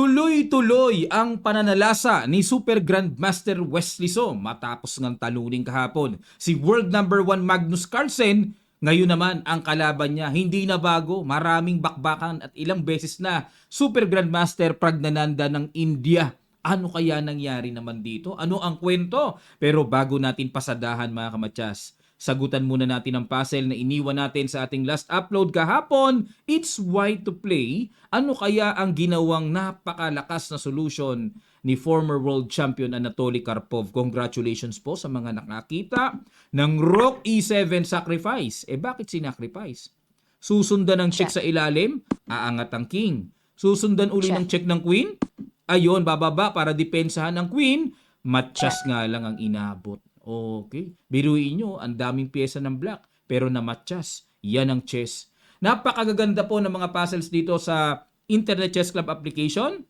Tuloy-tuloy ang pananalasa ni Super Grandmaster Wesley So matapos ngang talunin kahapon si world number 1 Magnus Carlsen. Ngayon naman ang kalaban niya hindi na bago, maraming bakbakan at ilang beses na Super Grandmaster Pragnananda ng India. Ano kaya nangyari naman dito? Ano ang kwento? Pero bago natin pasadahan mga kamatyas, sagutan muna natin ang puzzle na iniwan natin sa ating last upload kahapon. It's why to play. Ano kaya ang ginawang napakalakas na solution ni former world champion Anatoly Karpov? Congratulations po sa mga nakakita ng Rook E7 sacrifice. Bakit sinacrifice? Susundan ng check Check. sa ilalim, aangat ang king. Susundan uli ng Check. check ng queen, ayon, bababa para depensahan ang queen. Matchas Check. nga lang ang inabot. Okay. Biruin nyo, ang daming pyesa ng black, pero namatchas. Yan ang chess. Napakagaganda po ng mga puzzles dito sa Internet Chess Club application.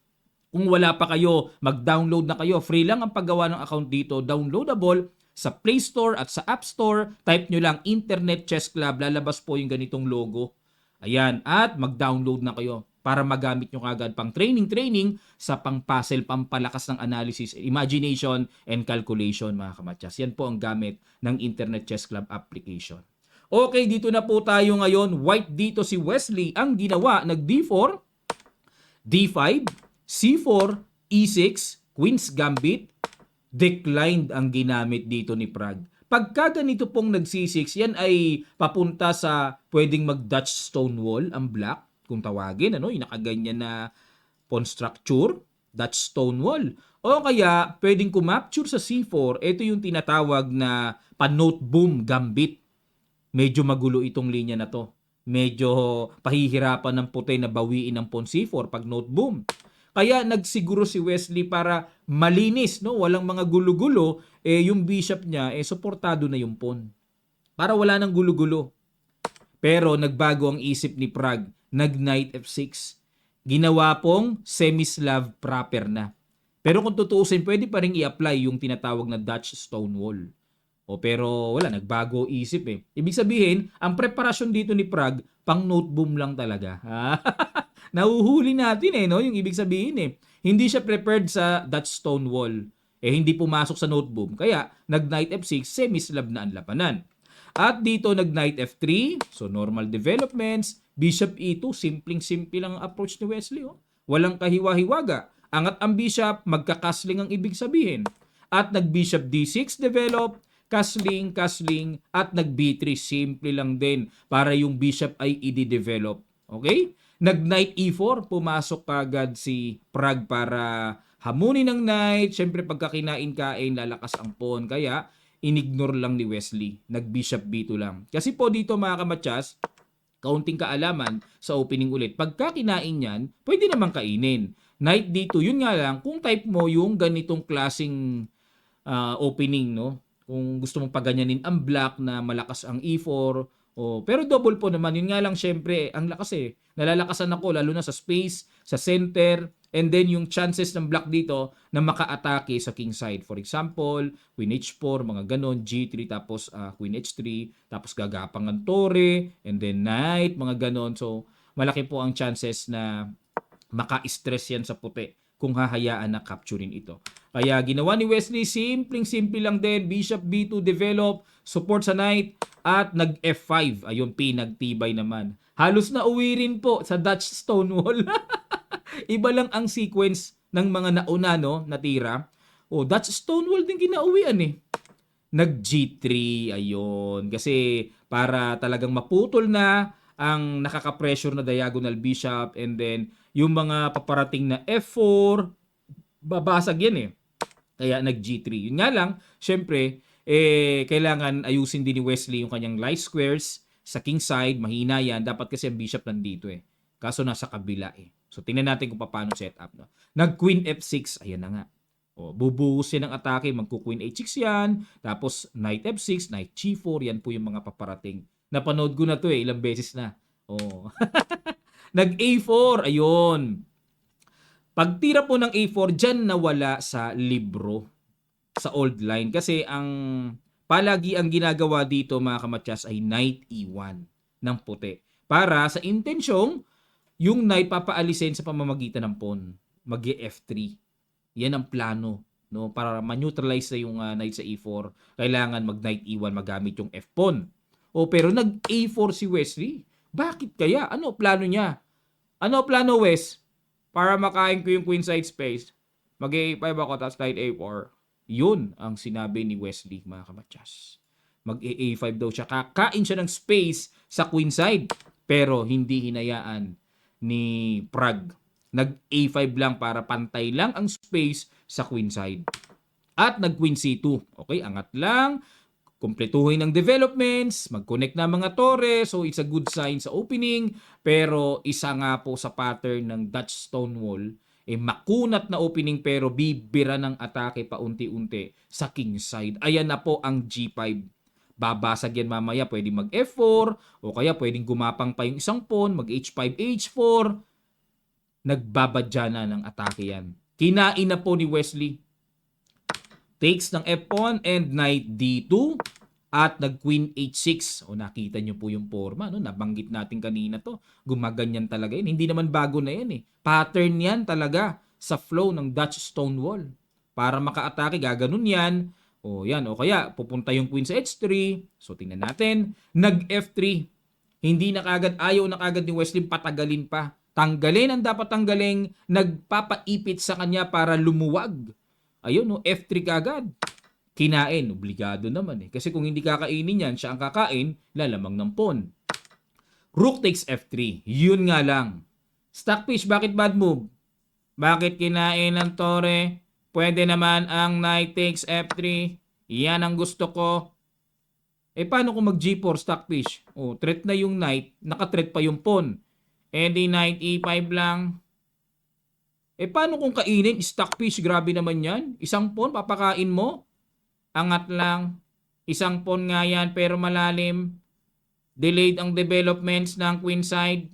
Kung wala pa kayo, mag-download na kayo. Free lang ang paggawa ng account dito. Downloadable sa Play Store at sa App Store. Type nyo lang Internet Chess Club. Lalabas po yung ganitong logo. Ayan. At mag-download na kayo para magamit nyo kagad pang training sa pang-puzzle, pampalakas ng analysis, imagination, and calculation mga kamatyas. Yan po ang gamit ng Internet Chess Club application. Okay, dito na po tayo ngayon. White dito si Wesley. Ang ginawa, nag-D4, D5, C4, E6, Queen's Gambit, declined ang ginamit dito ni Prag. Pagka ganito pong nag-C6, yan ay papunta sa pwedeng mag-Dutch Stonewall ang black, kung tawagin, yung nakaganyan na pawn structure, Dutch Stonewall. O kaya, pwedeng kumapture sa C4, ito yung tinatawag na pa-note boom gambit. Medyo magulo itong linya na to. Medyo pahihirapan ng puti na bawiin ng pawn C4 pag note boom. Kaya nagsiguro si Wesley para malinis, walang mga gulo-gulo, yung bishop niya, suportado na yung pawn. Para wala nang gulo-gulo. Pero nagbago ang isip ni Prag, nag-knight F6. Ginawa pong semi-Slav proper na. Pero kung tutuusin, pwede pa rin i-apply yung tinatawag na Dutch Stonewall. Pero wala, nagbago isip Ibig sabihin, ang preparasyon dito ni Prag, pang note boom lang talaga. Nahuhuli natin yung ibig sabihin Hindi siya prepared sa Dutch Stonewall. Hindi pumasok sa note boom. Kaya, nag-knight F6, semi-Slav na ang labanan. At dito nag-knight F3, so normal developments. Bishop E2, simpleng-simple lang ang approach ni Wesley. Walang kahiwa-hiwaga. Angat ang bishop, magkakasling ang ibig sabihin. At nag-bishop D6 develop, castling, at nag-B3, simple lang din para yung bishop ay i-develop. Okay? Nag-knight E4, pumasok kagad si Prag para hamunin ng knight. Siyempre pagka kinain-kain, lalakas ang pawn. Kaya, inignore lang ni Wesley. Nag-bishop B2 lang. Kasi po dito mga kamatyas, kaunting kaalaman sa opening ulit. Pagka kinain yan, pwede naman kainin. Knight D2, yun nga lang, kung type mo yung ganitong klaseng opening, kung gusto mong paganyanin ang black na malakas ang E4, pero double po naman, yun nga lang syempre, ang lakas nalalakasan ako lalo na sa space, sa center, and then yung chances ng black dito na maka-atake sa king side. For example, queen h4, mga ganon, g3, tapos queen h3, tapos gagapang ang tore, and then knight, mga ganon. So, malaki po ang chances na maka-stress yan sa puti kung hahayaan na capturein ito. Kaya ginawa ni Wesley, simpleng-simple lang din, bishop b2 develop, support sa knight, at nag-f5. Ayun, pinagtibay naman. Halos na uwi rin po sa Dutch Stonewall. Iba lang ang sequence ng mga nauna, na tira. Dutch Stonewall din kinauwian Nag-G3, ayun. Kasi para talagang maputol na ang nakaka-pressure na diagonal bishop, and then yung mga paparating na F4, babasag yan Kaya nag-G3. Yun nga lang, syempre, kailangan ayusin din ni Wesley yung kanyang light squares sa king side. Mahina yan. Dapat kasi ang bishop nandito Kaso nasa kabila So, tingnan natin kung paano setup. Nag-queen F6. Ayan na nga. Bubuhos yan ng atake. Magku-queen H6 yan. Tapos, knight F6, knight G4. Yan po yung mga paparating. Napanood ko na to ilang beses na. Nag-A4. Ayun. Pagtira po ng A4, dyan nawala sa libro. Sa old line. Kasi palagi ang ginagawa dito mga kamatyas ay knight E1 ng puti. Para sa intensyong yung knight papaalisin sa pamamagitan ng pawn. mag-e-F3. Yan ang plano, no? Para ma-neutralize na yung knight sa E4, kailangan mag-knight E1 magamit yung F-pawn. Pero nag-A4 si Wesley. Bakit kaya? Ano plano niya? Ano plano, Wes? Para makain ko yung queenside space, mag-A5 ako tapos knight A4. Yun ang sinabi ni Wesley, mga kamatyas. Mag-A5 daw siya. Kakain siya ng space sa queenside. Pero hindi hinayaan ni Prague. Nag-A5 lang para pantay lang ang space sa queenside. At nag-queen C2. Okay, angat lang. Kumpletuhin ng developments, mag-connect na mga torre, so it's a good sign sa opening. Pero isa nga po sa pattern ng Dutch Stonewall, makunat na opening pero bibira ng atake paunti-unti sa king side. Ayan na po ang G5. Babasag yan mamaya, pwedeng mag F4 o kaya pwedeng gumapang pa yung isang pawn, mag H5, H4. Nagbabadya na ng atake yan. Kinain na po ni Wesley. Takes ng F1 and knight D2 at nag-queen H6. Nakita nyo po yung forma. No? Nabanggit natin kanina to. Gumaganyan talaga yun. Hindi naman bago na yan. Pattern yan talaga sa flow ng Dutch Stonewall. Para maka-atake, gaganon yan. Yan. O kaya, pupunta yung queen sa H3. So, tingnan natin. Nag-F3. Hindi na kagad, ayaw na kagad ni Wesley, patagalin pa. Tanggalin ang dapat tanggaling, nagpapaipit sa kanya para lumuwag. Ayun, F3 kagad. Kinain, obligado naman Kasi kung hindi kakainin yan, siya ang kakain, lalamang ng pawn. Rook takes F3. Yun nga lang. Stockfish, bakit bad move? Bakit kinain ng tore? Pwede naman ang knight takes F3. Yan ang gusto ko. Paano kung mag G4, Stockfish? Threat na yung knight, naka-threat pa yung pawn. Di knight E5 lang. Paano kung kainin? Stockfish, grabe naman yan. Isang pawn, papakain mo? Angat lang. Isang pawn nga yan, pero malalim. Delayed ang developments ng queen side.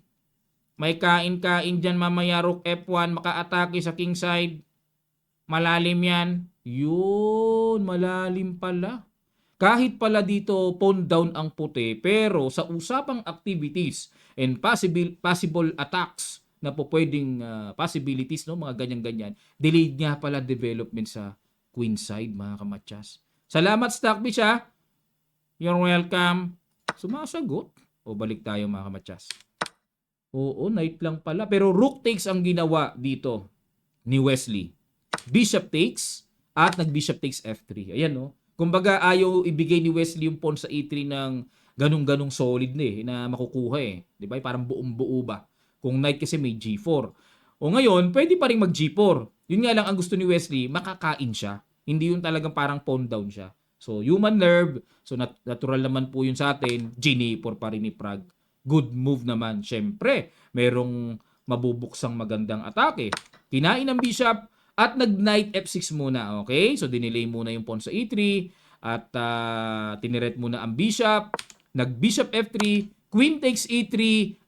May kain-kain dyan mamaya, rook F1, maka-atake sa king side. Malalim yan. Yun, malalim pala. Kahit pala dito, pawn down ang puti, pero sa usapang activities and possible attacks, na po pwedeng possibilities, no, mga ganyan-ganyan, delayed nga pala development sa queen side, mga kamatyas. Salamat, Stockfish, ha? You're welcome. Sumasagot. Balik tayo, mga kamatyas. Knight lang pala. Pero rook takes ang ginawa dito ni Wesley. Bishop takes at nag-bishop takes F3. Ayan, no? Kumbaga, ayaw ibigay ni Wesley yung pawn sa E3 ng ganung-ganung solid na makukuha Diba? Parang buong-buo ba? Kung knight kasi may G4. Ngayon, pwede pa rin mag G4. Yun nga lang ang gusto ni Wesley, makakain siya. Hindi yun talagang parang pawn down siya. So, human nerve. So, natural naman po yun sa atin. G4 pa rin ni Prague. Good move naman. Siyempre, merong mabubuksang magandang atake. Kinain ng bishop at nag-knight F6 muna. Okay? So, dinelay muna yung pawn sa E3 at tiniret muna ang bishop. Nag-bishop F3, queen takes E3,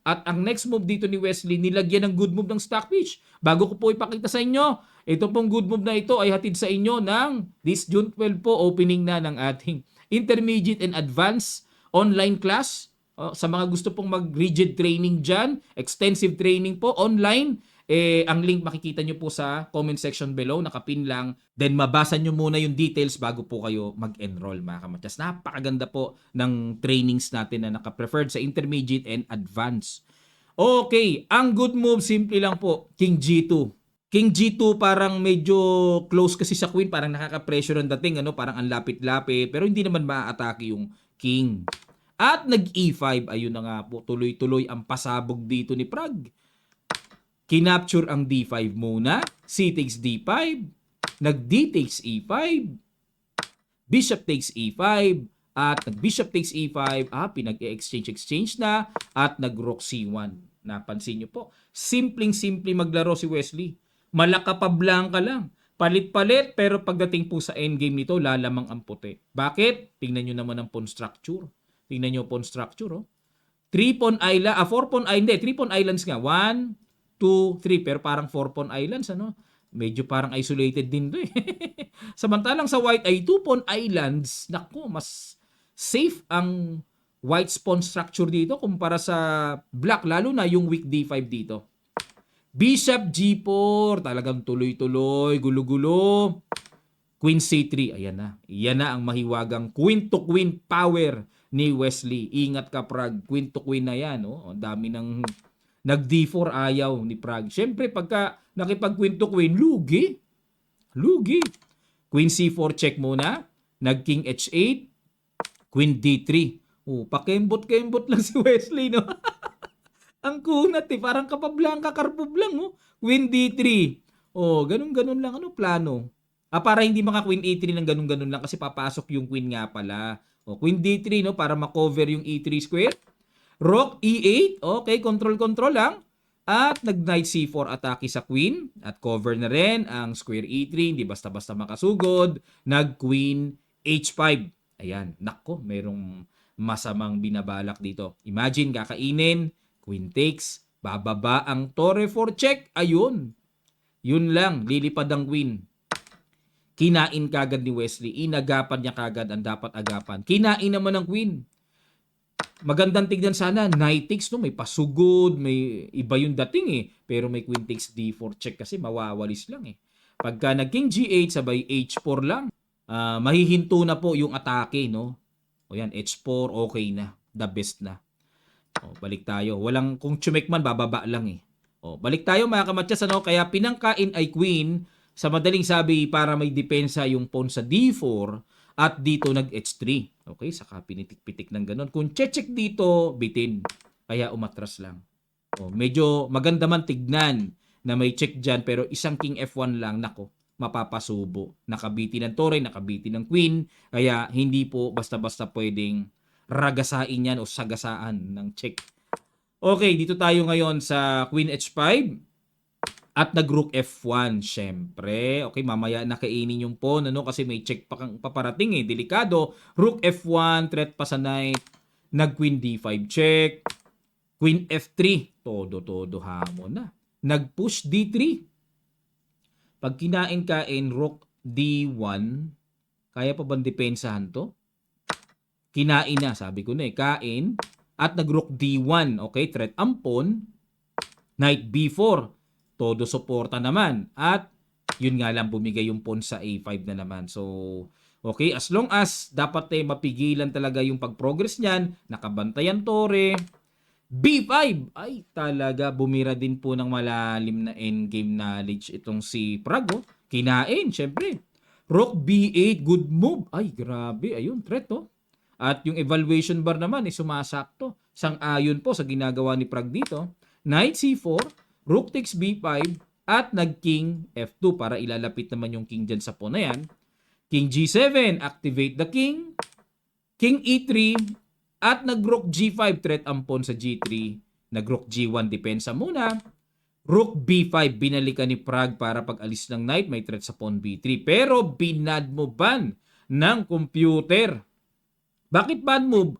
at ang next move dito ni Wesley, nilagyan ng good move ng Stockfish. Bago ko po ipakita sa inyo, ito pong good move na ito ay hatid sa inyo ng this June 12 po, opening na ng ating intermediate and advanced online class. Sa mga gusto pong mag-rigid training dyan, extensive training po online, ang link makikita nyo po sa comment section below, nakapin lang. Then mabasa nyo muna yung details bago po kayo mag-enroll, mga kamatyas. Napakaganda po ng trainings natin na naka-preferred sa intermediate and advanced. Okay, ang good move, simple lang po, King G2. King G2 parang medyo close kasi sa queen, parang nakaka-pressure ang dating, parang ang lapit-lapit, pero hindi naman ma-atake yung king. At nag-E5, ayun na nga po, tuloy-tuloy ang pasabog dito ni Prague. Kinapture ang D5 muna, C takes D5, nag-D takes E5, Bishop takes E5, at nag-Bishop takes E5, pinag-exchange na, at nag-Rook C1. Napansin nyo po, simpleng-simple maglaro si Wesley. Malakapablanka lang. Palit-palit, pero pagdating po sa endgame nito, lalamang ang puti. Bakit? Tingnan nyo naman ang pawn structure. Tingnan nyo pawn structure, 3 pawn island, 4 pawn island, 3 pawn islands nga. 1, 2, 3, pero parang 4 pawn islands, Medyo parang isolated din to Samantalang sa white ay 2 pawn islands, naku, mas safe ang white's pawn structure dito kumpara sa black, lalo na yung weak D5 dito. Bishop G4, talagang tuloy-tuloy, gulo-gulo. Queen C3, ayan na. Yan na ang mahiwagang queen to queen power ni Wesley. Ingat ka, Prag. Queen to queen na yan. Oh. Ang dami ng nag-D4 ayaw ni Prag. Siyempre, pagka nakipag queen to queen, lugi. Lugi. Queen C4 check muna. Nag-King H8. Queen D3. Oh, pakembot-kembot lang si Wesley, no? Ang kunat eh. Parang kapablanka, karpub lang, oh. Queen D3. Oh, ganun-ganun lang. Ano plano? Para hindi maka Queen E3 ng ganun-ganun lang kasi papasok yung Queen nga pala. Oh, Queen D3, no? Para makover yung E3 square. Rook E8. Okay, control-control lang. At nag-Knight C4 atake sa Queen. At cover na rin ang square E3. Hindi basta-basta makasugod. Nag-Queen H5. Ayan. Nako, merong masamang binabalak dito. Imagine, kakainin. Queen takes. Bababa ang Torre for check. Ayun. Yun lang. Lilipad ang Queen. Kinain kagad ni Wesley. Inagapan niya kagad ang dapat agapan. Kinain naman ng Queen. Magandang tignan sana, knight takes, no? May pasugod, may iba yung dating eh. Pero may queen takes D4 check kasi mawawalis lang eh. Pagka nag-king G8, sabay H4 lang. Mahihinto na po yung atake, no? O yan, H4, okay na. The best na. O, balik tayo. Walang, kung chumekman, bababa lang eh. O, balik tayo mga kamatyas, ano? Kaya pinangkain ay queen, sa madaling sabi, para may depensa yung pawn sa D4, at dito nag-H3. Okay, saka pinitik-pitik ng ganun. Kung check dito, bitin. Kaya umatras lang. O, medyo maganda man tignan na may check dyan, pero isang king F1 lang, nako, mapapasubo. Nakabiti ng Torre, nakabiti ng Queen, kaya hindi po basta-basta pwedeng ragasain yan o sagasaan ng check. Okay, dito tayo ngayon sa Queen H5. At nag-Rook F1, syempre. Okay, mamaya nakainin yung pawn, ano, kasi may check pa paparating eh. Delikado. Rook F1, threat pa sa knight. Nag-Queen D5 check. Queen F3. Todo-todo hamon na. Nag-push D3. Pag kinain-kain, Rook D1, kaya pa bang depensahan to? Kinain na, sabi ko na eh. Kain. At nag-Rook D1. Okay, threat ang pawn. Knight B4. Todo suporta naman. At yun nga lang, bumigay yung pawn sa A5 na naman. So, okay, as long as dapat mapigilan talaga yung pag-progress niyan, nakabantayan Torre, B5, ay talaga, bumira din po ng malalim na endgame knowledge itong si Prago. Kinain, syempre. Rook B8, good move. Ay, grabe, ayun, threat oh. At yung evaluation bar naman, sumasakto. Sang-ayon po sa ginagawa ni Prag dito. Knight C4, Rook takes B5 at nag-King F2 para ilalapit naman yung King dyan sa pawn na yan. King G7, activate the King. King E3 at nag-Rook G5, threat ang pawn sa G3. Nag-Rook G1, depensa muna. Rook B5, binalikan ni Prag para pag-alis ng knight, may threat sa pawn B3. Pero binad mo ban ng computer. Bakit bad move,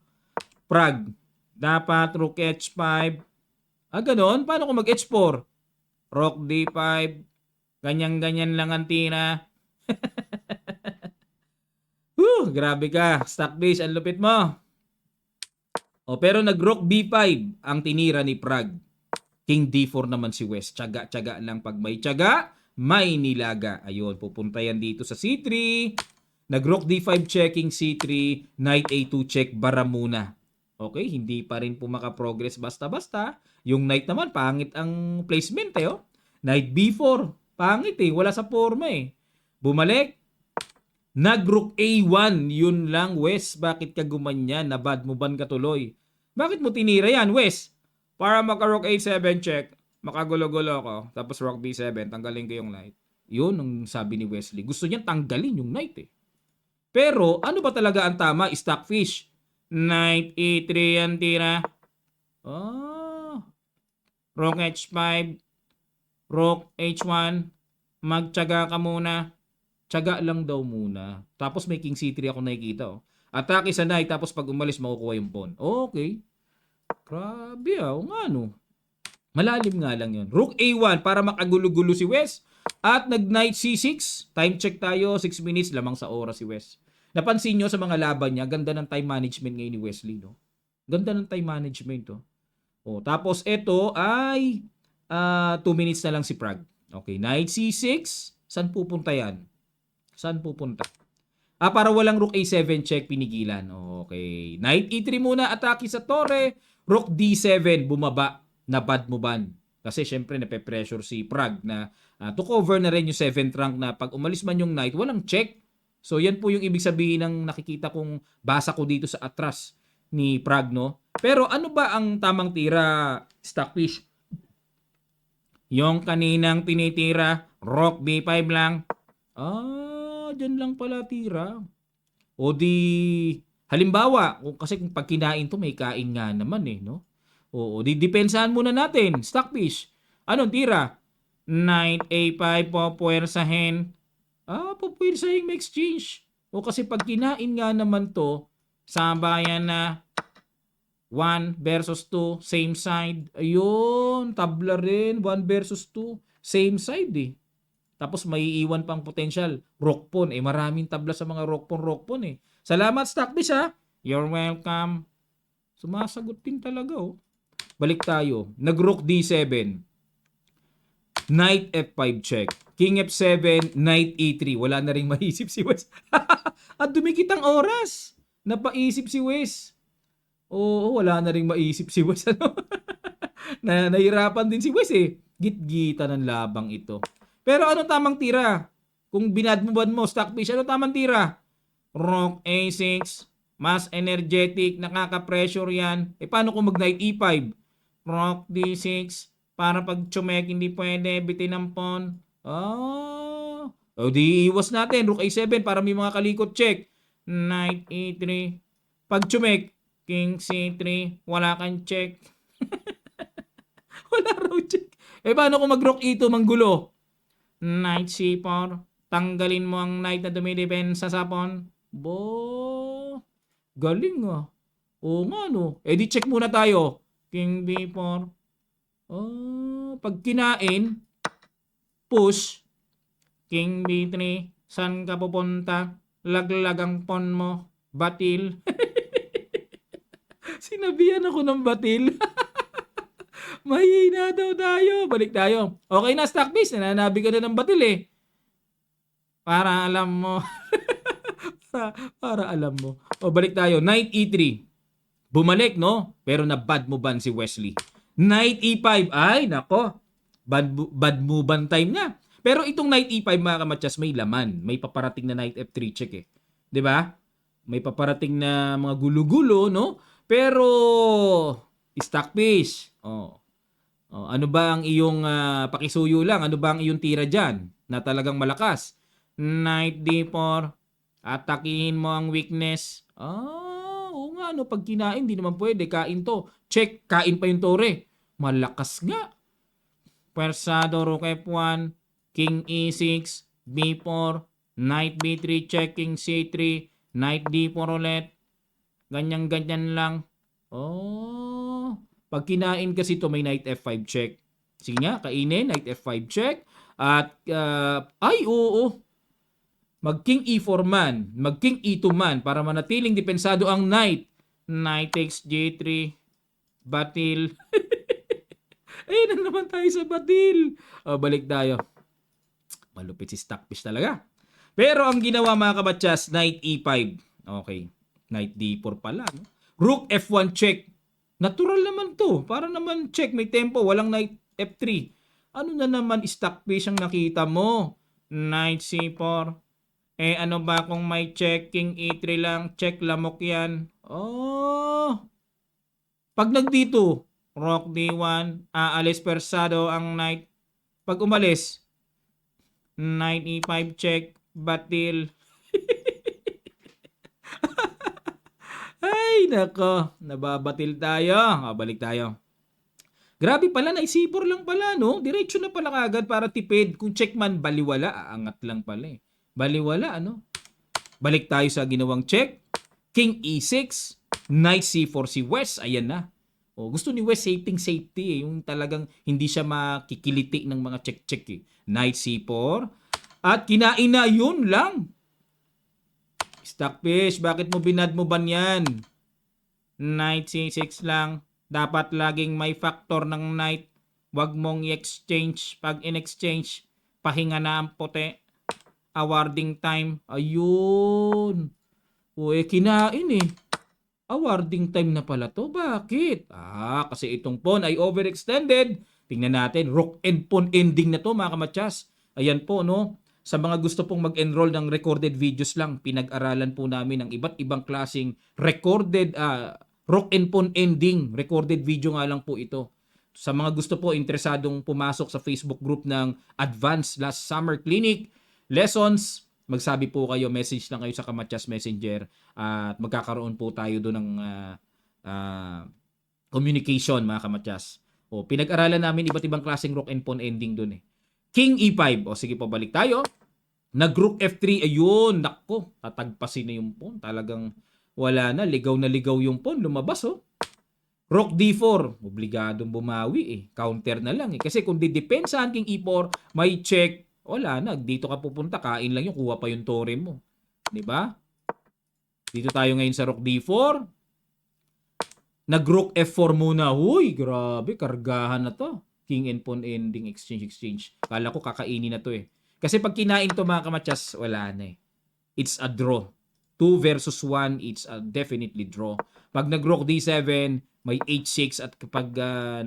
Prag? Dapat Rook H5. Ganon? Paano kung mag-H4? Rook D5. Ganyan-ganyan lang ang tira. Grabe ka. Stockbase, ang lupit mo. Pero nag-Rook B5 ang tinira ni Prag. King D4 naman si West. Tsaga-tsaga lang. Pag may tsaga, may nilaga. Ayun, pupunta yan dito sa C3. Nag-Rook D5 checking C3. Knight A2 check, bara muna. Okay, hindi pa rin po makaprogress basta-basta. Yung knight naman, pangit ang placement eh. Oh. Knight B4, pangit eh. Wala sa forma eh. Bumalik. Nag-Rook A1. Yun lang, Wes. Bakit ka gumanyan? Nabad mo ban ka tuloy? Bakit mo tinira yan, Wes? Para maka-Rook A7 check. Makagulo-gulo ko. Tapos Rook B7, tanggalin ko yung knight. Yun ang sabi ni Wesley. Gusto niya tanggalin yung knight eh. Pero ano ba talaga ang tama? Stockfish. Knight E3 yan tira. Rook H5. Rook H1. Magtyaga ka muna. Tyaga lang daw muna. Tapos may King C3 ako nakikita. Oh. Atake sa knight. Tapos pag umalis, makukuha yung pawn. Okay. Grabe o nga no. Malalim nga lang yun. Rook A1 para makagulo-gulo si Wes. At nag-Knight C6. Time check tayo. 6 minutes. Lamang sa oras si Wes. Napansin nyo sa mga laban niya, ganda ng time management ngayon ni Wesley, no? Ganda ng time management, oh. Tapos ito ay 2 minutes na lang si Prague. Okay, knight C6. Saan pupunta yan? Saan pupunta? Para walang rook A7 check, pinigilan. Okay. Knight E3 muna, atake sa torre. Rook D7, bumaba. Nabad mo ban. Kasi syempre nape-pressure si Prague na to cover na rin yung 7th rank na pag umalis man yung knight, walang check. So yan po yung ibig sabihin ng nakikita kong basa ko dito sa atras ni Prague, no? Pero ano ba ang tamang tira, Stockfish? Yung kaninang tinitira, rook B5 lang. Dyan lang pala tira. O di, halimbawa, kasi kung pag kinain to, may kain nga naman eh, no? O di, depensahan muna natin, Stockfish. Anong tira? Knight A5 po, puwersahin. Pupuwersahin may exchange. O kasi pag kinain nga naman to, sabayan na 1 versus 2, same side. Ayun, tabla rin, 1 versus 2, same side eh. Tapos may iiwan pang potential. Rook pawn. Maraming tabla sa mga rook pawn eh. Salamat, Stockfish ha. You're welcome. Sumasagot din talaga oh. Balik tayo. Nag-rook D7. Knight F5 check. King F7, Knight E3. Wala na rin maisip si Wes. At dumikit ang oras. Napaisip si Wes. Oo, wala na rin maisip si Wes. Ano? Nahirapan din si Wes eh. Git-gita ng labang ito. Pero ano tamang tira? Kung binadmuban mo, Stockfish, ano tamang tira? Rook A6, mas energetic, nakaka-pressure yan. Paano kung mag-knight E5? Rook D6, para pag chumek, hindi pwede, bitin ang pawn. O di iwas natin, Rook A7 para may mga kalikot check. Knight E3. Pag chumek, King C3, wala kang check. Wala raw check. Paano kung mag-Rook E2, manggulo? Knight C4. Tanggalin mo ang knight na dumidepensa sa pawn. Galing ah. Oo nga no. Di check muna tayo. King B4. Pag kinain, push. King B3. Saan ka pupunta? Laglag ang pawn mo. Batil. Sinabihan ako ng batil. Mahina daw tayo. Balik tayo. Okay na, Stockfish. Nananabi ka na ng batil eh. Para alam mo. para alam mo. Balik tayo. Knight E3. Bumalik, no? Pero na-bad mo ban si Wesley. Knight E5. Ay, nako. Bad mo ban time niya. Pero itong Knight E5, mga kamatsas, may laman. May paparating na Knight F3 check eh. 'Di ba? May paparating na mga gulo-gulo, no? Pero, Stockfish. Ano ba ang iyong pakisuyo lang? Ano ba ang iyong tira dyan na talagang malakas? Knight D4. Atakihin mo ang weakness. Oo nga, no, pag kinain, di naman pwede. Kain to. Check, kain pa yung tore. Malakas nga. Pwersado, Rook F1, King E6, B4, Knight B3, check, King C3, Knight D4 ulit. Ganyan-ganyan lang. Pag kinain kasi to may Knight F5 check. Sige nga, kainin, Knight F5 check. At, oo. Mag-King E4 man, mag-King E2 man para manatiling depensado ang Knight. Knight takes G3, batil. Na naman tayo sa batil. Balik tayo. Malupit si Stockfish talaga. Pero ang ginawa mga kabatyas, Knight E5. Okay. Knight D4 pala. No? Rook F1 check. Natural naman to. Para naman check. May tempo. Walang Knight F3. Ano na naman Stockfish ang nakita mo? Knight C4. Ano ba kung may check? King E3 lang. Check, lamok yan. Pag nagdito, Rook D1. Aalis persado ang Knight. Pag umalis, Knight E5 check. Batil. Ay, nako. Nababatil tayo. Balik tayo. Grabe pala, naisipor lang pala, no? Diretso na pala kagad para tipid. Kung check man, baliwala. Aangat lang pala eh. Baliwala, ano? Balik tayo sa ginawang check. King E6. Knight C4 si Wes. Ayan na. Gusto ni Wes safety eh. Yung talagang hindi siya makikiliti ng mga check-check eh. Knight C4. At kinain na, yun lang. Stockfish, bakit mo binad mo ban yan? Knight C6 lang. Dapat laging may factor ng knight. Wag mong i-exchange. Pag in-exchange, pahinga na ang puti. Awarding time. Ayun. O kinain eh. Awarding time na pala to. Bakit? Kasi itong pawn ay overextended. Tingnan natin. Rook and pawn ending na to mga kamatsas. Ayan po no. Sa mga gusto pong mag-enroll ng recorded videos lang, pinag-aralan po namin ang iba't ibang klaseng recorded rook and pawn ending. Recorded video nga lang po ito. Sa mga gusto po interesadong pumasok sa Facebook group ng Advanced Last Summer Clinic Lessons, magsabi po kayo, message lang kayo sa Kamatsas Messenger at magkakaroon po tayo doon ng communication mga Kamatsas. Pinag-aralan namin iba't ibang klaseng rook and pawn ending doon eh. King E5. Sige po, balik tayo. Nag-rook F3. Ayun, nako, tatagpasin na yung pawn. Talagang wala na, ligaw na ligaw yung pawn. Lumabas Rook D4. Obligadong bumawi eh. Counter na lang eh. Kasi kung didepensahan King E4, may check. Wala na, dito ka pupunta, kain lang yung kuha pa yung tore mo. 'Di ba? Dito tayo ngayon sa rook D4. Nag-rook F4 muna. Huy, grabe, kargahan na to. King and pawn ending, exchange. Kala ko kakainin na to eh. Kasi pag kinain to mga kamatsas, wala na eh. It's a draw. 2 versus 1, it's a definitely draw. Pag nag-rook D7, may H6 at kapag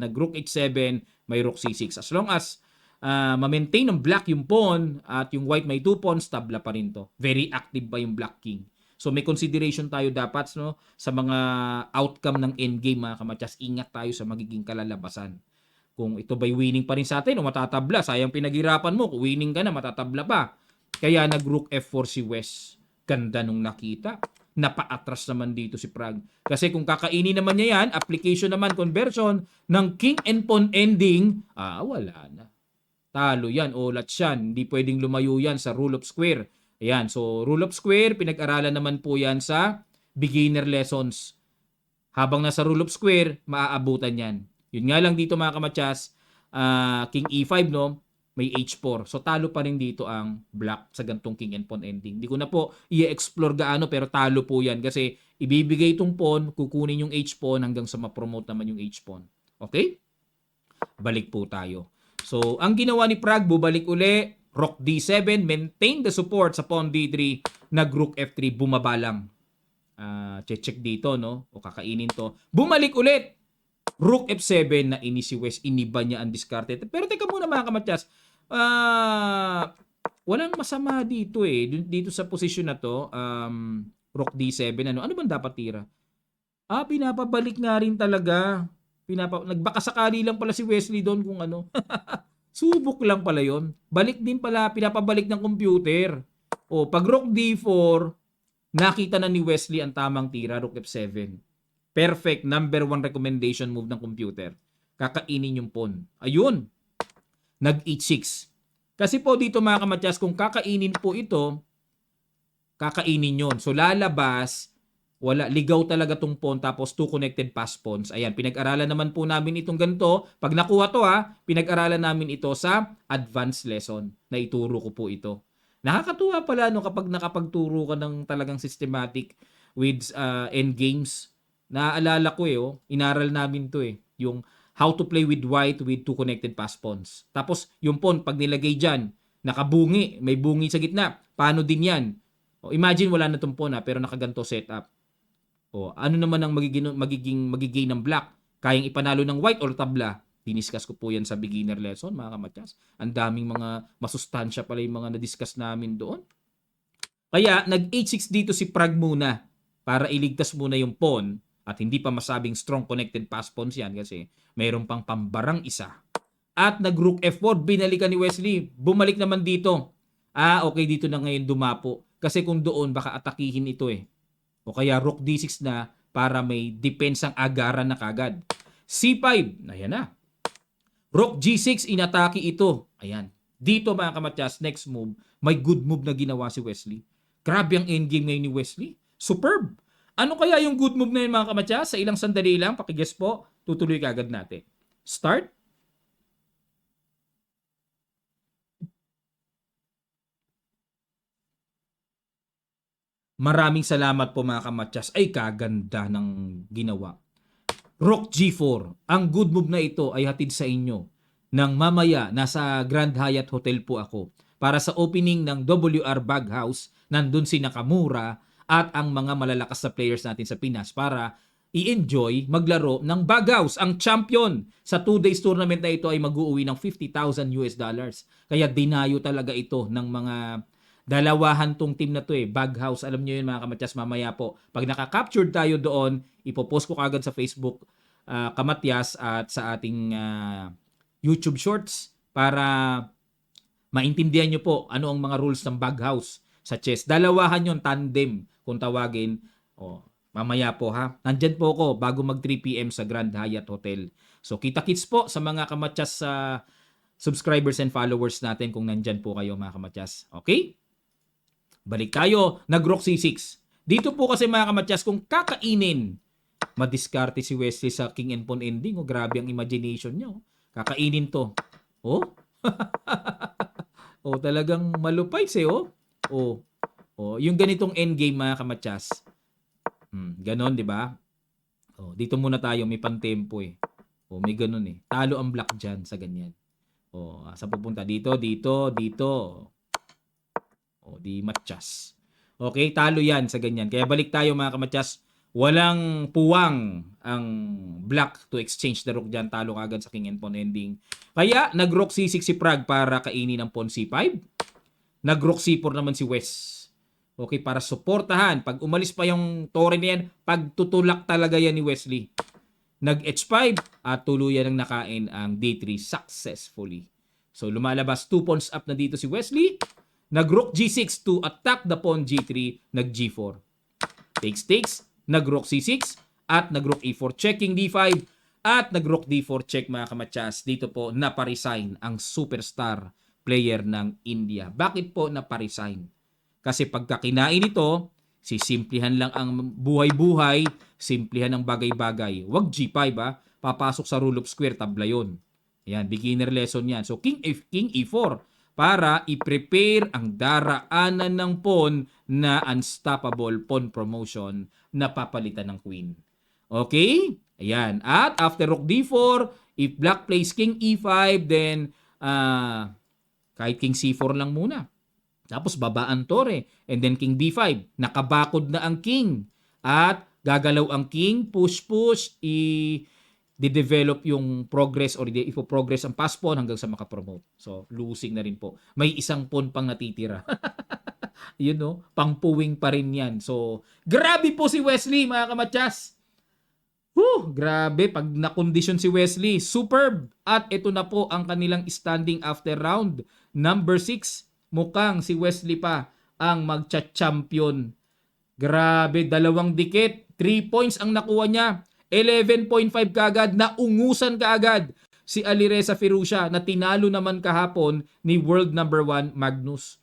nag-rook H7, may rook C6. As long as ma-maintain ng black yung pawn at yung white may 2 pawns, tabla pa rin to. Very active pa yung black king. So may consideration tayo dapat no, sa mga outcome ng endgame mga kamatsas. Ingat tayo sa magiging kalalabasan. Kung ito ba'y winning pa rin sa atin o matatabla, sayang pinaghirapan mo. Kung winning ka na, matatabla pa. Kaya nag-rook F4 si West. Ganda nung nakita. Napaatras naman dito si Prague. Kasi kung kakainin naman niya yan, application naman, conversion ng king and pawn ending, wala na. Talo yan, ulat yan. Hindi pwedeng lumayo yan sa rule of square. Ayan, so rule of square, pinag-aralan naman po yan sa beginner lessons. Habang nasa rule of square, maaabutan yan. Yun nga lang dito mga kamatsas, king E5 no, may H4. So talo pa rin dito ang black sa gantong king and pawn ending. Hindi ko na po i-explore gaano pero talo po yan kasi ibibigay itong pawn, kukunin yung H pawn hanggang sa ma-promote naman yung H pawn. Okay? Balik po tayo. So, ang ginawa ni Prague, bubalik uli, rook D7, maintain the support sa pawn D3, nag-rook F3, bumaba lang. Check dito, no? O kakainin to. Bumalik ulit, rook F7 na si West, iniba niya ang discarded. Pero teka muna mga kamatyas, walang masama dito eh. Dito sa posisyon na to, rook D7, ano bang dapat tira? Pinapabalik nga rin talaga. Nagbakasakali lang pala si Wesley doon kung ano. Subok lang pala yon. Balik din pala, pinapabalik ng computer. Pag rook D4, nakita na ni Wesley ang tamang tira, rook F7. Perfect, number 1 recommendation move ng computer. Kakainin yung pawn. Ayun. Nag-H6. Kasi po dito mga kamatyas, kung kakainin po ito, kakainin yon. So lalabas, wala, ligaw talaga tong pawn tapos 2 connected pass pawns. Ayan, pinag-aralan naman po namin itong ganito. Pag nakuha to pinag-aralan namin ito sa advanced lesson na ituro ko po ito. Nakakatuwa pala no kapag nakapagturo ka ng talagang systematic with endgames. Naaalala ko inaral namin to yung how to play with white with 2 connected pass pawns. Tapos yung pawn pag nilagay diyan, nakabungi, may bungi sa gitna. Paano din yan? Imagine wala na tong pawn pero nakaganto setup. Ano naman ang magiging ng black? Kayang ipanalo ng white or tabla? Diniscuss ko po yan sa beginner lesson, mga kamatyas. Ang daming mga masustansya pala yung mga na-discuss namin doon. Kaya, nag-H6 dito si Prague muna para iligtas muna yung pawn at hindi pa masabing strong connected pass pawns yan kasi mayroon pang pambarang isa. At nag-rook F4, binalikan ni Wesley. Bumalik naman dito. Okay, dito na ngayon dumapo. Kasi kung doon, baka atakihin ito O kaya rook D6 na para may depensang agaran na kagad. C5, ayan na. Rook G6, inatake ito. Ayan. Dito mga kamatyas, next move, may good move na ginawa si Wesley. Grabe ang endgame ngayon ni Wesley. Superb. Ano kaya yung good move na yun mga kamatyas? Sa ilang sandali lang, pakiguess po, tutuloy kagad natin. Start. Maraming salamat po mga kamatyas. Ay, kaganda ng ginawa. Rook G4. Ang good move na ito ay hatid sa inyo ng mamaya nasa Grand Hyatt Hotel po ako para sa opening ng WR Bag House. Nandun si Nakamura at ang mga malalakas na players natin sa Pinas para i-enjoy maglaro ng Bag House. Ang champion sa 2 days tournament na ito ay mag-uuwi ng $50,000. Kaya dinayo talaga ito ng mga dalawahan tong team na to Bag House. Alam niyo yun mga kamatyas, mamaya po. Pag naka-captured tayo doon, ipopost ko kagad sa Facebook Kamatyas at sa ating YouTube Shorts para maintindihan nyo po ano ang mga rules ng Bag House sa chess. Dalawahan yon, tandem kung tawagin. Mamaya po ha. Nandyan po ako bago mag 3 p.m. sa Grand Hyatt Hotel. So kita-kits po sa mga kamatyas subscribers and followers natin kung nandyan po kayo mga kamatyas. Okay? Balik tayo. Nag-rook C6. Dito po kasi mga kamatyas, kung kakainin, madiskarte si Wesley sa king and pawn ending. Grabe ang imagination niya. Kakainin to. Talagang malupay yung ganitong endgame mga kamatyas. Ganon, di ba? Dito muna tayo, may pantempo may ganon Talo ang black dyan sa ganyan. Sa pupunta dito. Di matyas. Okay, talo yan sa ganyan. Kaya balik tayo mga kamatyas. Walang puwang ang black to exchange the rook dyan. Talo kagad sa king and pawn ending. Kaya nag-rook C6 si Prague para kainin ang pawn C5. Nag-rook C4 naman si West. Okay, para suportahan. Pag umalis pa yung tore na yan, pagtutulak talaga yan ni Wesley. Nag-H5 at tuluyan ang nakain ang D3 successfully. So lumalabas 2 pawns up na dito si Wesley. Nag-rook G6 to attack the pawn G3. Nag-G4. Takes. Nag-rook C6 at nag-rook E4 checking D5 at nag-rook D4 check mga kamatyas. Dito po naparesign ang superstar player ng India. Bakit po naparesign? Kasi pagka kinain ito, sisimplihan lang ang buhay-buhay, simplihan ang bagay-bagay. Wag G5 papasok sa rule of square, tabla yun. Yan, beginner lesson yan. So king E4 para i-prepare ang daraanan ng pawn na unstoppable pawn promotion na papalitan ng queen. Okay? Ayan. At after rook D4, if black plays king E5, then kahit king C4 lang muna. Tapos babaan tore. And then king B5. Nakabakod na ang king. At gagalaw ang king, push, di-develop yung progress or ipo-progress ang pass pawn hanggang sa makapromote. So, losing na rin po. May isang pawn pang natitira. Pangpuwing pa rin yan. So, grabe po si Wesley, mga kamatyas. Grabe. Pag nakondisyon si Wesley, superb. At ito na po ang kanilang standing after round number 6. Mukhang si Wesley pa ang magcha-champion. Grabe, 2 dikit. 3 points ang nakuha niya. 11.5 kaagad, naungusan kaagad si Alireza Firouzja na tinalo naman kahapon ni world number 1 Magnus.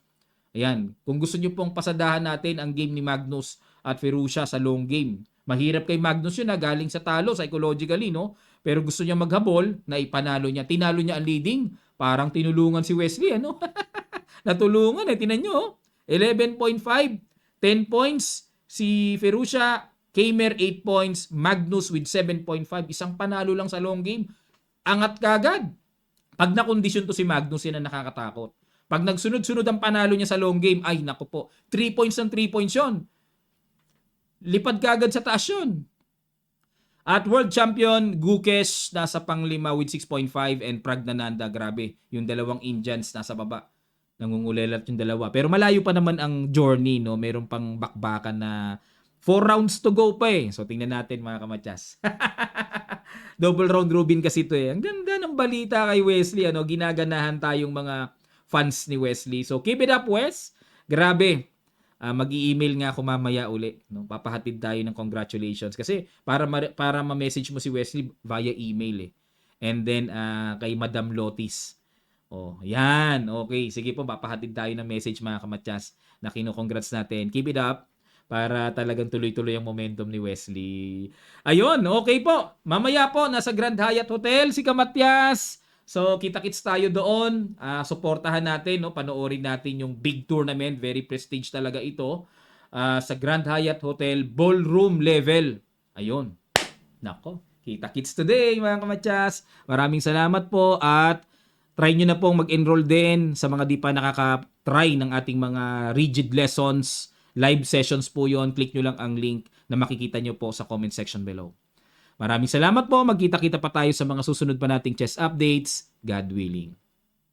Ayan, kung gusto niyo pong pasadahan natin ang game ni Magnus at Firouzja sa long game. Mahirap kay Magnus yun galing sa talo psychologically, no? Pero gusto niya maghabol na ipanalo niya. Tinalo niya ang leading. Parang tinulungan si Wesley, Natulungan tinan niyo. 11.5, 10 points si Firouzja. Kamer 8 points, Magnus with 7.5, isang panalo lang sa long game. Angat kagad. Pag nakondisyon to si Magnus, yan ang nakakatakot. Pag nagsunod-sunod ang panalo niya sa long game, ay naku po, 3 points ng 3 points yun. Lipad kagad sa taas yun. At world champion, Gukesh nasa pang-5 with 6.5 and Pragnananda, grabe. Yung dalawang Indians nasa baba. Nangungulelat yung dalawa. Pero malayo pa naman ang journey, no? Meron pang bakbakan na 4 rounds to go pa So, tingnan natin mga kamatyas. Double round robin kasi ito Ang ganda ng balita kay Wesley. Ginaganahan tayong mga fans ni Wesley. So, keep it up, Wes. Grabe. Mag-i-email nga ako mamaya uli. Papahatid tayo ng congratulations. Kasi para ma-message mo si Wesley via email And then, kay Madam Lotis. Yan. Okay. Sige po, papahatid tayo ng message mga kamatyas na kino-congrats natin. Keep it up. Para talagang tuloy-tuloy ang momentum ni Wesley. Ayun, okay po. Mamaya po, nasa Grand Hyatt Hotel si Kamatyas. So, kita-kits tayo doon. Suportahan natin, panoorin natin yung big tournament. Very prestige talaga ito. Sa Grand Hyatt Hotel, ballroom level. Ayun. Nako, kita-kits today mga kamatyas. Maraming salamat po at try nyo na pong mag-enroll din sa mga di pa nakaka-try ng ating mga rigid lessons. Live sessions po yon. Click nyo lang ang link na makikita nyo po sa comment section below. Maraming salamat po. Magkita-kita pa tayo sa mga susunod pa nating chess updates. God willing.